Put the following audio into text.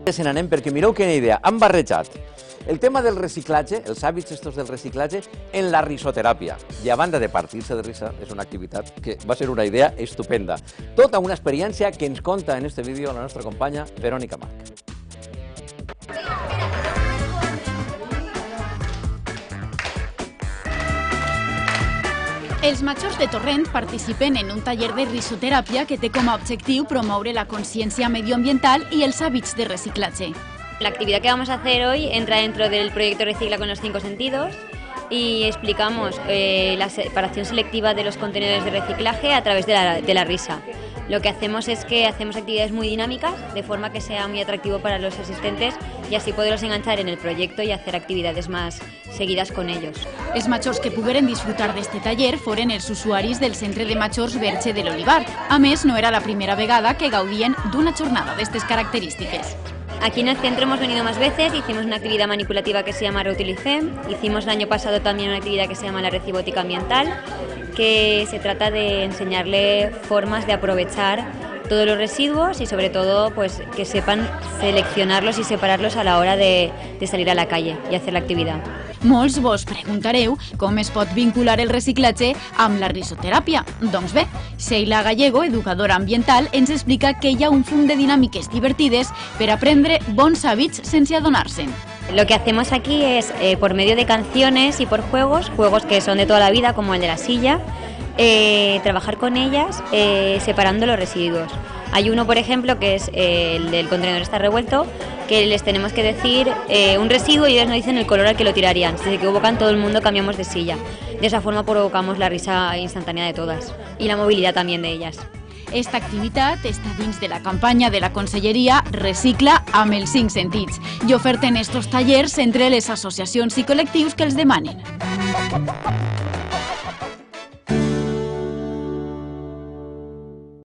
Se n'anem perquè mireu quina idea, han barrejat el tema del reciclatge, els hàbits estos del reciclatge, en la risoteràpia. I a banda de partir-se de risa, és una activitat que va ser una idea estupenda. Tota una experiència que ens conta en este vídeo la nostra companya Verònica Marc. Els majors de Torrent participen en un taller de risoteràpia que té com a objectiu promoure la consciència medioambiental y els hàbits de reciclatge. La actividad que vamos a hacer hoy entra dentro del proyecto Recicla con los 5 sentidos y explicamos la separación selectiva de los contenedores de reciclaje a través de la risa. Lo que hacemos es que hacemos actividades muy dinámicas, de forma que sea muy atractivo para los asistentes y así poderlos enganchar en el proyecto y hacer actividades más seguidas con ellos. Els majors que pogueren disfrutar d'este taller foren els usuaris del Centre de Majors Verge de l'Olivar. A més, no era la primera vegada que gaudien d'una jornada d'estes característiques. Aquí en el centro hemos venido más veces, hicimos una actividad manipulativa que se llama Reutilicem, hicimos el año pasado también una actividad que se llama la recibótica ambiental, que se trata de enseñarle formas de aprovechar todos los residuos y sobre todo pues, que sepan seleccionarlos y separarlos a la hora de salir a la calle y hacer la actividad. Molts vos preguntareu com es pot vincular el reciclatge amb la risoteràpia. Doncs bé, Sheila Gallego, educadora ambiental, ens explica que hi ha un fum de dinàmiques divertides per aprendre bons hàbits sense adonar-se'n. Lo que hacemos aquí es, por medio de canciones y por juegos que son de toda la vida, como el de la silla, trabajar con ellas separando los residuos. Hay uno, por ejemplo, que es el del contenedor está revuelto, que les tenemos que decir un residuo y ellos nos dicen el color al que lo tirarían. Si se equivocan, todo el mundo cambiamos de silla. De esa forma provocamos la risa instantánea de todas y la movilidad también de ellas. Esta activitat està dins de la campanya de la Conselleria Recicla amb els 5 sentits i oferten estos tallers entre les associacions i col·lectius que els demanen.